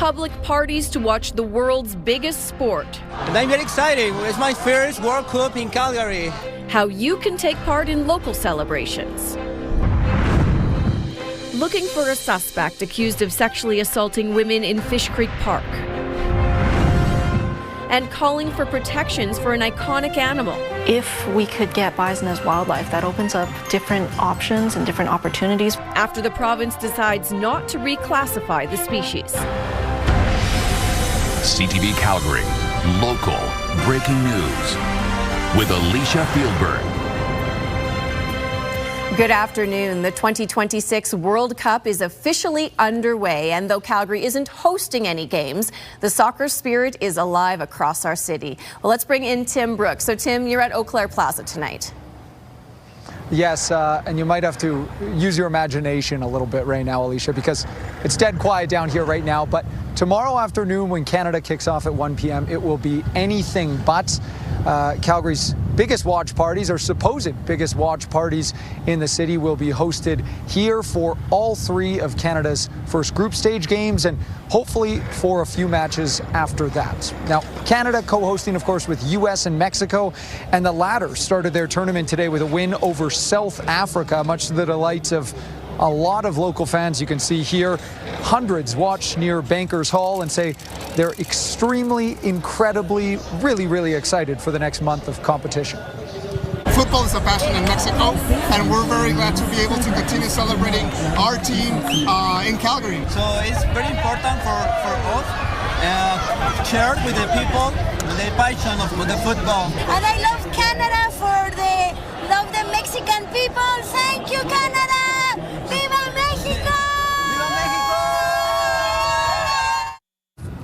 public parties to watch the world's biggest sport. And I'm very excited. It's my first World Cup in Calgary. How you can take part in local celebrations. Looking for a suspect accused of sexually assaulting women in Fish Creek Park. And calling for protections for an iconic animal. If we could get bison as wildlife, that opens up different options and different opportunities. After the province decides not to reclassify the species. CTV Calgary, local breaking news with Alicia Fieldberg. Good afternoon. The 2026 World Cup is officially underway, and though Calgary isn't hosting any games, the soccer spirit is alive across our city. Well, let's bring in Tim Brooks. So, Tim, you're at Eau Claire Plaza tonight. Yes, and you might have to use your imagination a little bit right now, Alicia, because it's dead quiet down here right now. But tomorrow afternoon, when Canada kicks off at 1 p.m., it will be anything but. Calgary's biggest watch parties, or supposed biggest watch parties in the city, will be hosted here for all three of Canada's first group stage games and hopefully for a few matches after that. Now, Canada co-hosting, of course, with U.S. and Mexico, and the latter started their tournament today with a win over South Africa, much to the delight of a lot of local fans. You can see here hundreds watch near Bankers Hall and say they're extremely, incredibly, really excited for the next month of competition. Football is a passion in Mexico, and we're very glad to be able to continue celebrating our team in Calgary. So it's very important for us share with the people the passion of the football. And I love Canada for love the Mexican people. Thank you, Canada. Viva Mexico!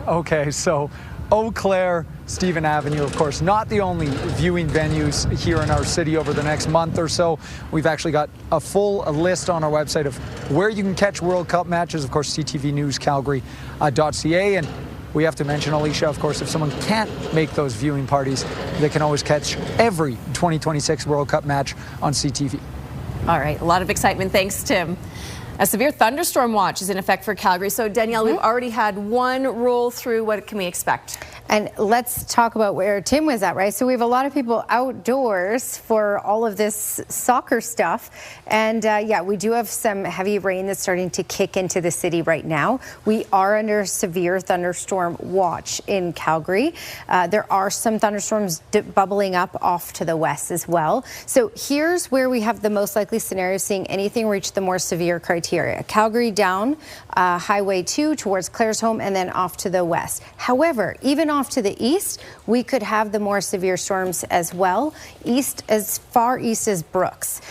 Okay, so Eau Claire, Stephen Avenue, of course, not the only viewing venues here in our city over the next month or so. We've actually got a full list on our website of where you can catch World Cup matches, of course, CTV News Calgary.ca. And we have to mention, Alicia, of course, if someone can't make those viewing parties, they can always catch every 2026 World Cup match on CTV. All right, a lot of excitement. Thanks, Tim. A severe thunderstorm watch is in effect for Calgary. So, Danielle, we've already had one roll through. What can we expect? And let's talk about where Tim was at, right? So we have a lot of people outdoors for all of this soccer stuff. And yeah, we do have some heavy rain that's starting to kick into the city right now. We are under severe thunderstorm watch in Calgary. There are some thunderstorms bubbling up off to the west as well. So here's where we have the most likely scenario seeing anything reach the more severe criteria. Calgary down, Highway 2 towards Claresholm, and then off to the west. However, even off to the east, we could have the more severe storms as well, east as far east as Brooks.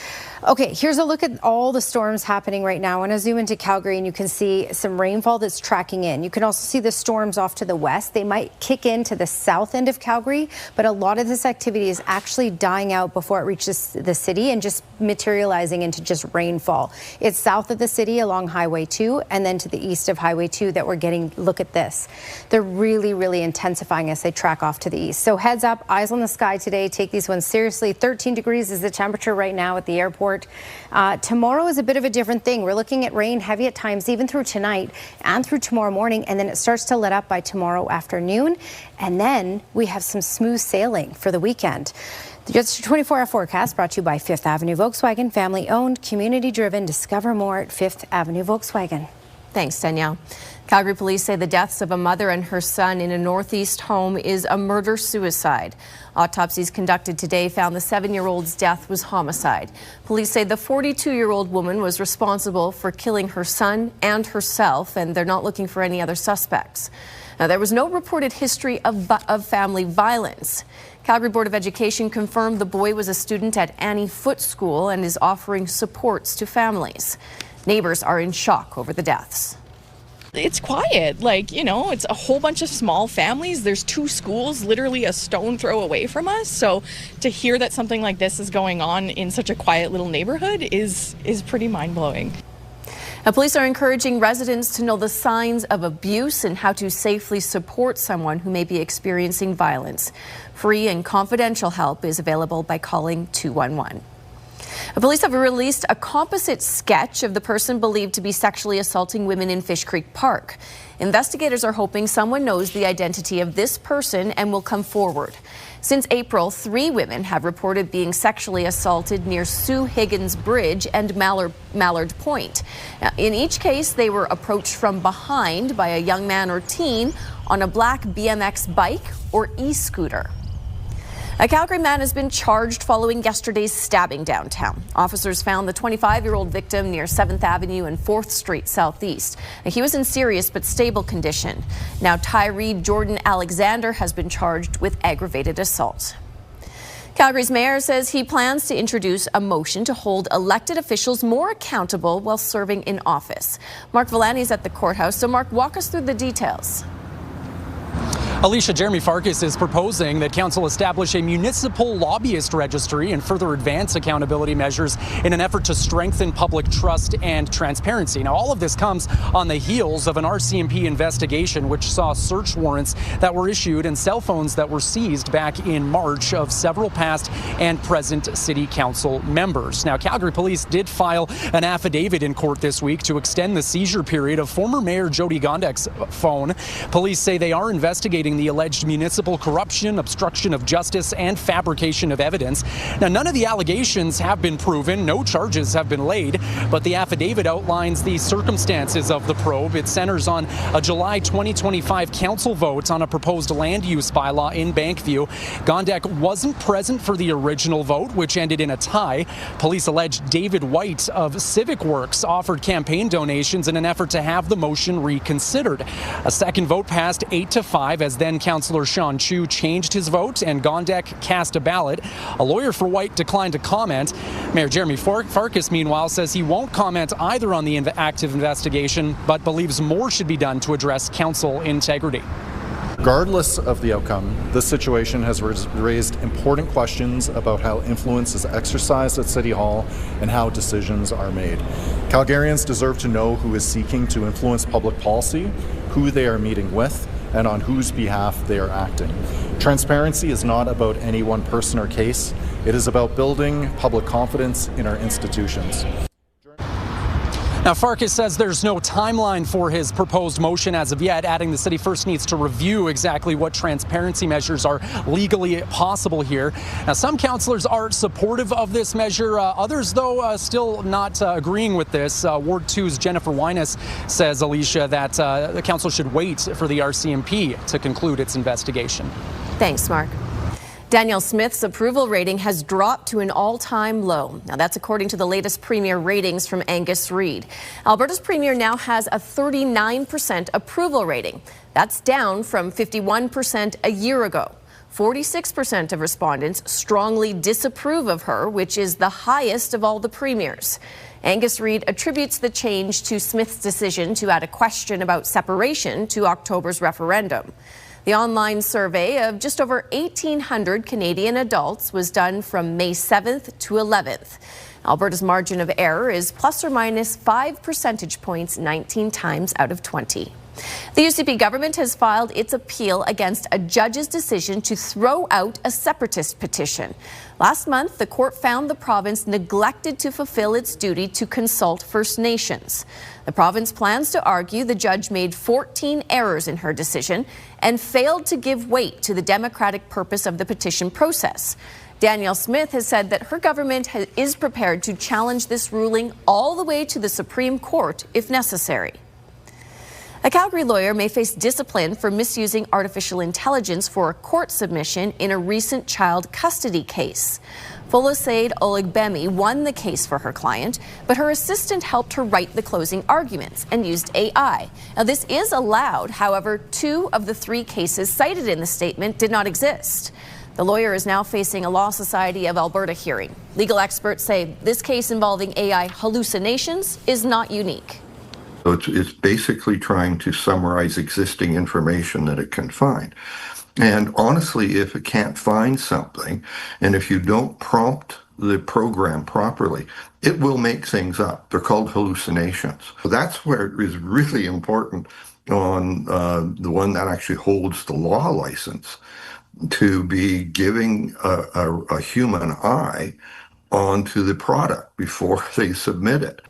Okay, here's a look at all the storms happening right now. I want to zoom into Calgary and you can see some rainfall that's tracking in. You can also see the storms off to the west. They might kick into the south end of Calgary, but a lot of this activity is actually dying out before it reaches the city and just materializing into just rainfall. It's south of the city along Highway 2 and then to the east of Highway 2 that we're getting, look at this. They're really intensifying as they track off to the east. So heads up, eyes on the sky today. Take these ones seriously. 13 degrees is the temperature right now at the airport. Tomorrow is a bit of a different thing. We're looking at rain heavy at times even through tonight and through tomorrow morning, and then it starts to let up by tomorrow afternoon, and then we have some smooth sailing for the weekend. Just your 24-hour forecast brought to you by Fifth Avenue Volkswagen, family owned, community driven. Discover more at Fifth Avenue Volkswagen. Thanks, Danielle. Calgary police say the deaths of a mother and her son in a northeast home is a murder-suicide. Autopsies conducted today found the 7-year-old's death was homicide. Police say the 42-year-old woman was responsible for killing her son and herself, and they're not looking for any other suspects. Now, there was no reported history of family violence. Calgary Board of Education confirmed the boy was a student at Annie Foote School and is offering supports to families. Neighbors are in shock over the deaths. It's quiet, it's a whole bunch of small families. There's 2 schools literally a stone throw away from us. So to hear that something like this is going on in such a quiet little neighborhood is pretty mind-blowing. Now, police are encouraging residents to know the signs of abuse and how to safely support someone who may be experiencing violence. Free and confidential help is available by calling 211. Police have released a composite sketch of the person believed to be sexually assaulting women in Fish Creek Park. Investigators are hoping someone knows the identity of this person and will come forward. Since April, 3 women have reported being sexually assaulted near Sue Higgins Bridge and Mallard Point. Now, in each case, they were approached from behind by a young man or teen on a black BMX bike or e-scooter. A Calgary man has been charged following yesterday's stabbing downtown. Officers found the 25-year-old victim near 7th Avenue and 4th Street Southeast. He was in serious but stable condition. Now Tyree Jordan Alexander has been charged with aggravated assault. Calgary's mayor says he plans to introduce a motion to hold elected officials more accountable while serving in office. Mark Villani is at the courthouse. So Mark, walk us through the details. Alicia, Jeremy Farkas is proposing that council establish a municipal lobbyist registry and further advance accountability measures in an effort to strengthen public trust and transparency. Now, all of this comes on the heels of an RCMP investigation which saw search warrants that were issued and cell phones that were seized back in March of several past and present city council members. Now, Calgary police did file an affidavit in court this week to extend the seizure period of former Mayor Jody Gondek's phone. Police say they are investigating the alleged municipal corruption, obstruction of justice, and fabrication of evidence. Now, none of the allegations have been proven. No charges have been laid, but the affidavit outlines the circumstances of the probe. It centers on a July 2025 council vote on a proposed land use bylaw in Bankview. Gondek wasn't present for the original vote, which ended in a tie. Police allege David White of Civic Works offered campaign donations in an effort to have the motion reconsidered. A second vote passed 8-5 as then Councillor Sean Chu changed his vote and Gondek cast a ballot. A lawyer for White declined to comment. Mayor Jeremy Farkas, meanwhile, says he won't comment either on the active investigation, but believes more should be done to address council integrity. Regardless of the outcome, this situation has raised important questions about how influence is exercised at City Hall and how decisions are made. Calgarians deserve to know who is seeking to influence public policy, who they are meeting with, and on whose behalf they are acting. Transparency is not about any one person or case. It is about building public confidence in our institutions. Now, Farkas says there's no timeline for his proposed motion as of yet, adding the city first needs to review exactly what transparency measures are legally possible here. Now, some councillors are supportive of this measure. Others, though, still not agreeing with this. Ward 2's Jennifer Wyness says, Alicia, that the council should wait for the RCMP to conclude its investigation. Thanks, Mark. Danielle Smith's approval rating has dropped to an all-time low. Now, that's according to the latest Premier ratings from Angus Reid. Alberta's Premier now has a 39% approval rating. That's down from 51% a year ago. 46% of respondents strongly disapprove of her, which is the highest of all the premiers. Angus Reid attributes the change to Smith's decision to add a question about separation to October's referendum. The online survey of just over 1,800 Canadian adults was done from May 7th to 11th. Alberta's margin of error is plus or minus 5 percentage points 19 times out of 20. The UCP government has filed its appeal against a judge's decision to throw out a separatist petition. Last month, the court found the province neglected to fulfill its duty to consult First Nations. The province plans to argue the judge made 14 errors in her decision and failed to give weight to the democratic purpose of the petition process. Danielle Smith has said that her government is prepared to challenge this ruling all the way to the Supreme Court if necessary. A Calgary lawyer may face discipline for misusing artificial intelligence for a court submission in a recent child custody case. Folosaid Oligbemi won the case for her client, but her assistant helped her write the closing arguments and used AI. Now, this is allowed. However, 2 of the 3 cases cited in the statement did not exist. The lawyer is now facing a Law Society of Alberta hearing. Legal experts say this case involving AI hallucinations is not unique. So it's basically trying to summarize existing information that it can find. And honestly, if it can't find something, and if you don't prompt the program properly, it will make things up. They're called hallucinations. So that's where it is really important on the one that actually holds the law license to be giving a human eye onto the product before they submit it.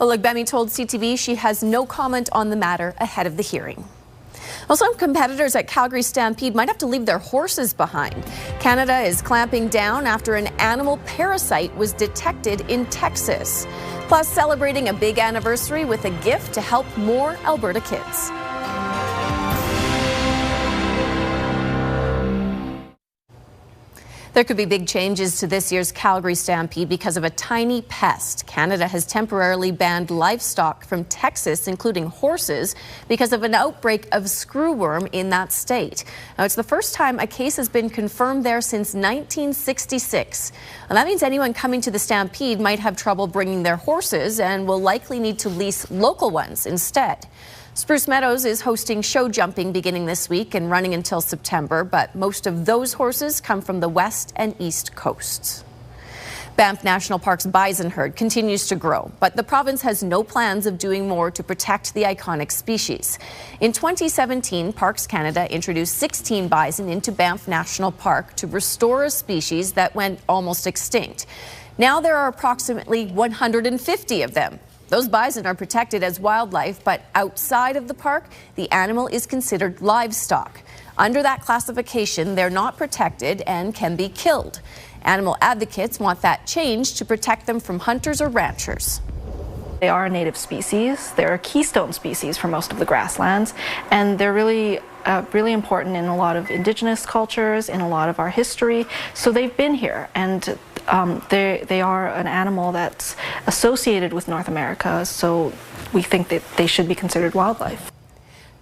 Olugbemi told CTV she has no comment on the matter ahead of the hearing. Well, some competitors at Calgary Stampede might have to leave their horses behind. Canada is clamping down after an animal parasite was detected in Texas. Plus, celebrating a big anniversary with a gift to help more Alberta kids. There could be big changes to this year's Calgary Stampede because of a tiny pest. Canada has temporarily banned livestock from Texas, including horses, because of an outbreak of screwworm in that state. Now, it's the first time a case has been confirmed there since 1966. And that means anyone coming to the Stampede might have trouble bringing their horses and will likely need to lease local ones instead. Spruce Meadows is hosting show jumping beginning this week and running until September, but most of those horses come from the west and east coasts. Banff National Park's bison herd continues to grow, but the province has no plans of doing more to protect the iconic species. In 2017, Parks Canada introduced 16 bison into Banff National Park to restore a species that went almost extinct. Now there are approximately 150 of them. Those bison are protected as wildlife, but outside of the park, the animal is considered livestock. Under that classification, they're not protected and can be killed. Animal advocates want that changed to protect them from hunters or ranchers. They are a native species. They're a keystone species for most of the grasslands, and they're really important in a lot of Indigenous cultures, in a lot of our history. So they've been here, and they are an animal that's associated with North America, so we think that they should be considered wildlife.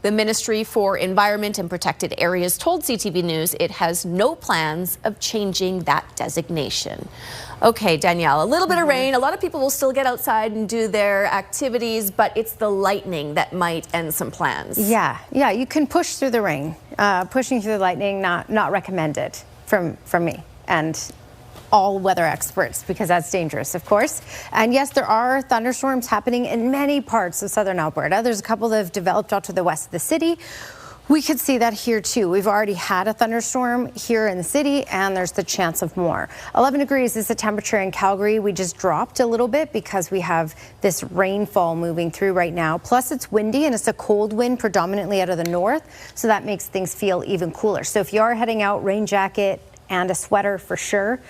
The Ministry for Environment and Protected Areas told CTV News it has no plans of changing that designation. Okay, Danielle, a little bit of rain. A lot of people will still get outside and do their activities, but it's the lightning that might end some plans. Yeah, you can push through the rain. Pushing through the lightning, not recommended from me and all weather experts, because that's dangerous, of course. And yes, there are thunderstorms happening in many parts of southern Alberta. There's a couple that have developed out to the west of the city. We could see that here too. We've already had a thunderstorm here in the city, and there's the chance of more. 11 degrees is the temperature in Calgary. We just dropped a little bit because we have this rainfall moving through right now. Plus it's windy, and it's a cold wind predominantly out of the north, so that makes things feel even cooler. So if you are heading out, rain jacket and a sweater for sure.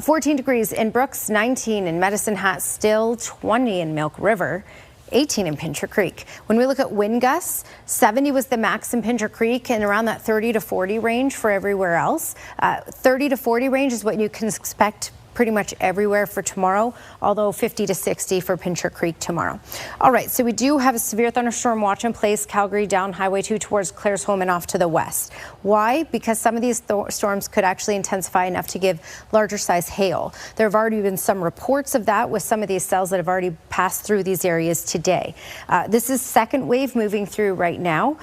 14 degrees in Brooks, 19 in Medicine Hat, still 20 in Milk River, 18 in Pincher Creek. When we look at wind gusts, 70 was the max in Pincher Creek, and around that 30 to 40 range for everywhere else. 30 to 40 range is what you can expect pretty much everywhere for tomorrow, although 50 to 60 for Pincher Creek tomorrow. All right, so we do have a severe thunderstorm watch in place, Calgary down Highway 2 towards Claresholm and off to the west. Why? Because some of these storms could actually intensify enough to give larger size hail. There have already been some reports of that with some of these cells that have already passed through these areas today. This is second wave moving through right now.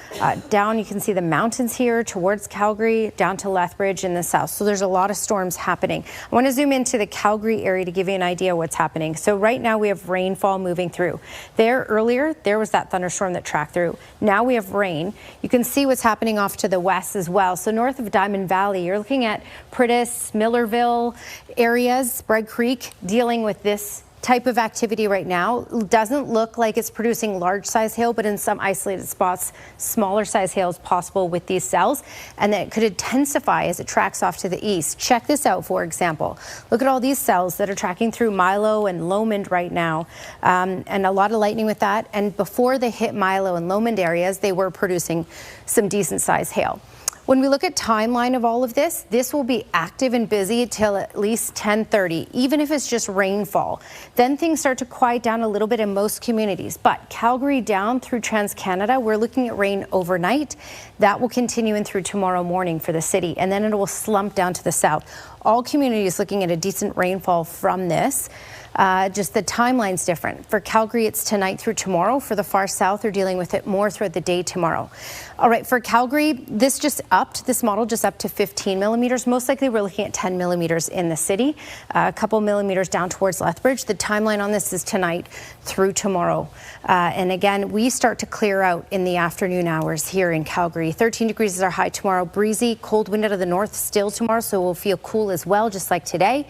Down you can see the mountains here towards Calgary, down to Lethbridge in the south. So there's a lot of storms happening. I want to zoom into the Calgary area to give you an idea what's happening. So right now we have rainfall moving through. There earlier, there was that thunderstorm that tracked through. Now we have rain. You can see what's happening off to the west as well. So north of Diamond Valley, you're looking at Pritis, Millerville areas, Bragg Creek, dealing with this type of activity right now. Doesn't look like it's producing large size hail, but in some isolated spots, smaller size hail is possible with these cells, and that could intensify as it tracks off to the east. Check this out, for example. Look at all these cells that are tracking through Milo and Lomond right now, and a lot of lightning with that. And before they hit Milo and Lomond areas, they were producing some decent size hail. When we look at timeline of all of this, this will be active and busy till at least 10:30, even if it's just rainfall. Then things start to quiet down a little bit in most communities. But Calgary down through Trans-Canada, we're looking at rain overnight. That will continue in through tomorrow morning for the city, and then it will slump down to the south. All communities looking at a decent rainfall from this. Just the timeline's different. For Calgary, it's tonight through tomorrow. For the far south, they're dealing with it more throughout the day tomorrow. All right, for Calgary, this model just up to 15 millimeters. Most likely we're looking at 10 millimeters in the city, a couple millimeters down towards Lethbridge. The timeline on this is tonight through tomorrow. And again, we start to clear out in the afternoon hours here in Calgary. 13 degrees is our high tomorrow. Breezy, cold wind out of the north still tomorrow, so we'll feel cool as well, just like today.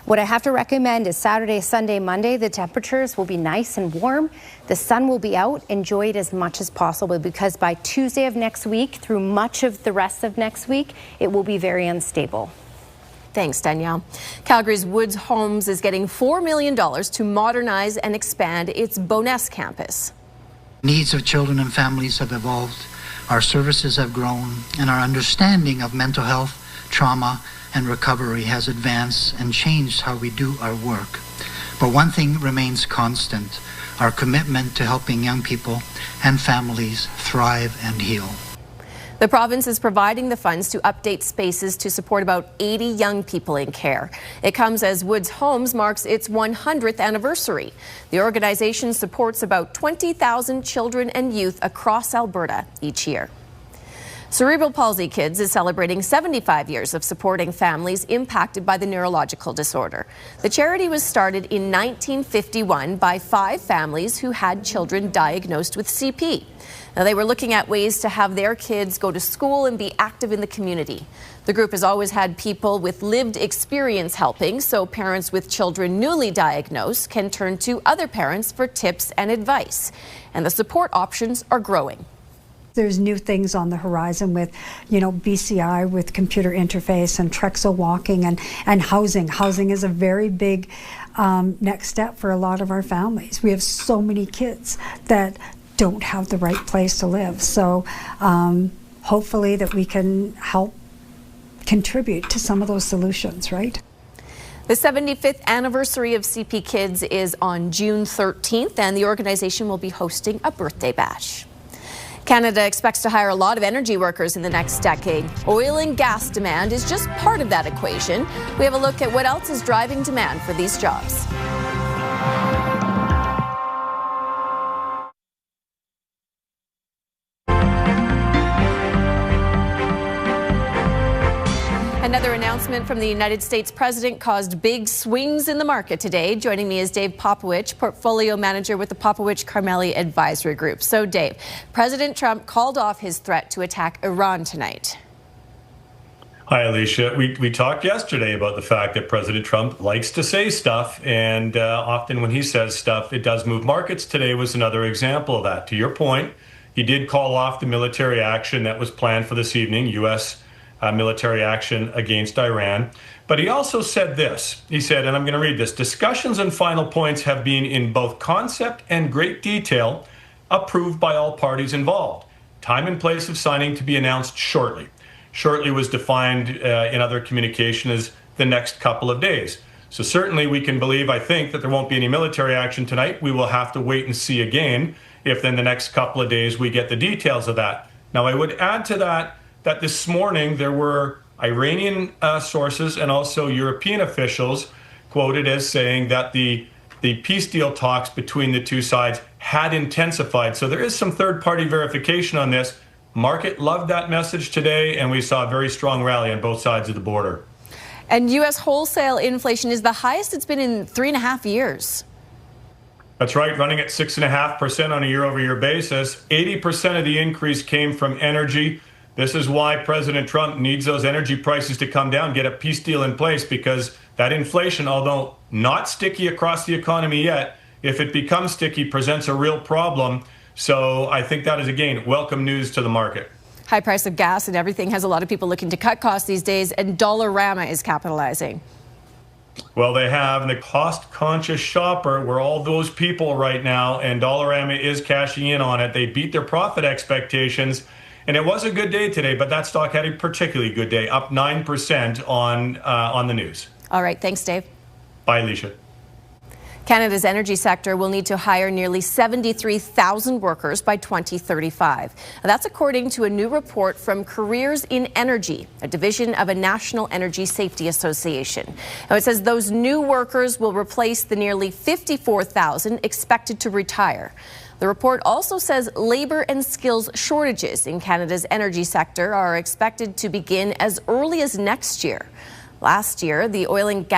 What I have to recommend is Saturday, Sunday, Monday, the temperatures will be nice and warm. The sun will be out. Enjoy it as much as possible, because by Tuesday of next week through much of the rest of next week, it will be very unstable. Thanks, Danielle. Calgary's Woods Homes is getting $4 million to modernize and expand its Bowness campus. Needs of children and families have evolved, our services have grown, and our understanding of mental health, trauma, and recovery has advanced and changed how we do our work. But one thing remains constant: our commitment to helping young people and families thrive and heal. The province is providing the funds to update spaces to support about 80 young people in care. It comes as Woods Homes marks its 100th anniversary. The organization supports about 20,000 children and youth across Alberta each year. Cerebral Palsy Kids is celebrating 75 years of supporting families impacted by the neurological disorder. The charity was started in 1951 by 5 families who had children diagnosed with CP. Now, they were looking at ways to have their kids go to school and be active in the community. The group has always had people with lived experience helping, so parents with children newly diagnosed can turn to other parents for tips and advice. And the support options are growing. There's new things on the horizon with, BCI, with computer interface, and Trexel walking, and housing. Housing is a very big next step for a lot of our families. We have so many kids that don't have the right place to live. So hopefully that we can help contribute to some of those solutions, right? The 75th anniversary of CP Kids is on June 13th, and the organization will be hosting a birthday bash. Canada expects to hire a lot of energy workers in the next decade. Oil and gas demand is just part of that equation. We have a look at what else is driving demand for these jobs. Another announcement from the United States president caused big swings in the market today. Joining me is Dave Popowich, portfolio manager with the Popowich-Carmeli Advisory Group. So, Dave, President Trump called off his threat to attack Iran tonight. Hi, Alicia. We talked yesterday about the fact that President Trump likes to say stuff, and often when he says stuff, it does move markets. Today was another example of that. To your point, he did call off the military action that was planned for this evening, U.S. Military action against Iran. But he also said this. He said, and I'm going to read this: discussions and final points have been in both concept and great detail approved by all parties involved. Time and place of signing to be announced shortly. Shortly was defined in other communication as the next couple of days. So certainly we can believe, I think, that there won't be any military action tonight. We will have to wait and see again if in the next couple of days we get the details of that. Now, I would add to that this morning there were Iranian sources and also European officials quoted as saying that the peace deal talks between the two sides had intensified. So there is some third-party verification on this. Market loved that message today, and we saw a very strong rally on both sides of the border. And U.S. wholesale inflation is the highest it's been in 3.5 years. That's right, running at 6.5% on a year-over-year basis. 80% of the increase came from energy. This is why President Trump needs those energy prices to come down, get a peace deal in place, because that inflation, although not sticky across the economy yet, if it becomes sticky, presents a real problem. So I think that is, again, welcome news to the market. High price of gas and everything has a lot of people looking to cut costs these days, and Dollarama is capitalizing. Well, they have the cost-conscious shopper. We're all those people right now, and Dollarama is cashing in on it. They beat their profit expectations. And it was a good day today, but that stock had a particularly good day, up 9% on the news. All right. Thanks, Dave. Bye, Alicia. Canada's energy sector will need to hire nearly 73,000 workers by 2035. That's according to a new report from Careers in Energy, a division of a National Energy Safety Association. Now, it says those new workers will replace the nearly 54,000 expected to retire. The report also says labor and skills shortages in Canada's energy sector are expected to begin as early as next year. Last year, the oil and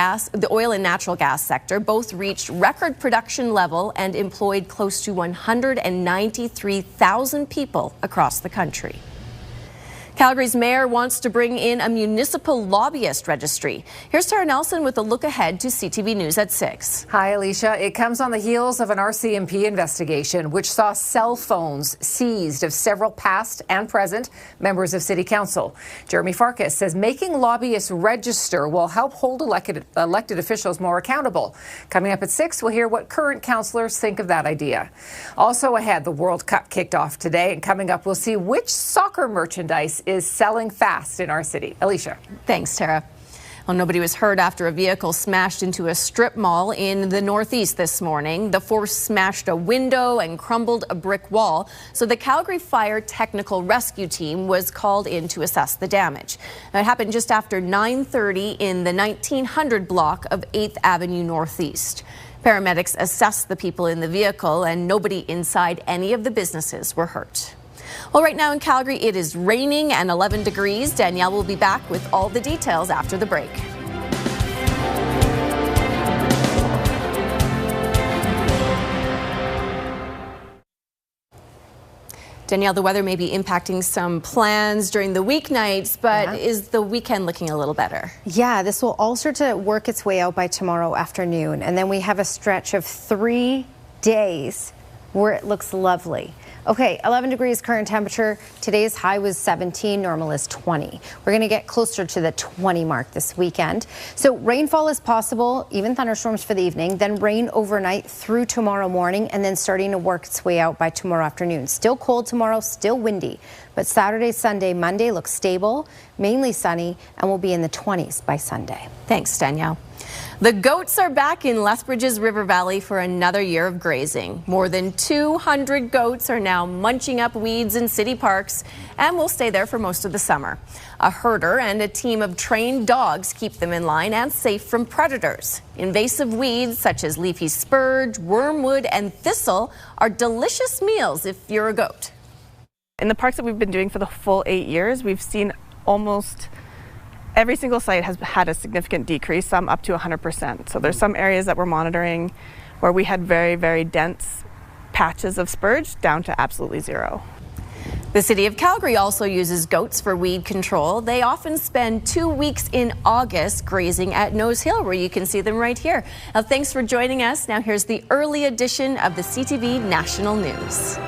natural gas sector both reached record production level and employed close to 193,000 people across the country. Calgary's mayor wants to bring in a municipal lobbyist registry. Here's Tara Nelson with a look ahead to CTV News at 6. Hi, Alicia. It comes on the heels of an RCMP investigation which saw cell phones seized of several past and present members of City Council. Jeremy Farkas says making lobbyists register will help hold elected officials more accountable. Coming up at 6, we'll hear what current councillors think of that idea. Also ahead, the World Cup kicked off today, and coming up, we'll see which soccer merchandise is selling fast in our city. Alicia. Thanks, Tara. Well, nobody was hurt after a vehicle smashed into a strip mall in the Northeast this morning. The force smashed a window and crumbled a brick wall, so the Calgary Fire Technical Rescue Team was called in to assess the damage. Now, it happened just after 9:30 in the 1900 block of 8th Avenue Northeast. Paramedics assessed the people in the vehicle, and nobody inside any of the businesses were hurt. Well, right now in Calgary, it is raining and 11 degrees. Danielle will be back with all the details after the break. Danielle, the weather may be impacting some plans during the weeknights, but is the weekend looking a little better? Yeah, this will all start to work its way out by tomorrow afternoon. And then we have a stretch of 3 days where it looks lovely. Okay, 11 degrees current temperature. Today's high was 17, normal is 20. We're going to get closer to the 20 mark this weekend. So rainfall is possible, even thunderstorms for the evening, then rain overnight through tomorrow morning, and then starting to work its way out by tomorrow afternoon. Still cold tomorrow, still windy, but Saturday, Sunday, Monday looks stable, mainly sunny, and will be in the 20s by Sunday. Thanks, Danielle. The goats are back in Lethbridge's River Valley for another year of grazing. More than 200 goats are now munching up weeds in city parks and will stay there for most of the summer. A herder and a team of trained dogs keep them in line and safe from predators. Invasive weeds such as leafy spurge, wormwood, and thistle are delicious meals if you're a goat. In the parks that we've been doing for the full 8 years, we've seen almost every single site has had a significant decrease, some up to 100%. So there's some areas that we're monitoring where we had very, very dense patches of spurge down to absolutely zero. The City of Calgary also uses goats for weed control. They often spend 2 weeks in August grazing at Nose Hill, where you can see them right here. Now, thanks for joining us. Now here's the early edition of the CTV National News.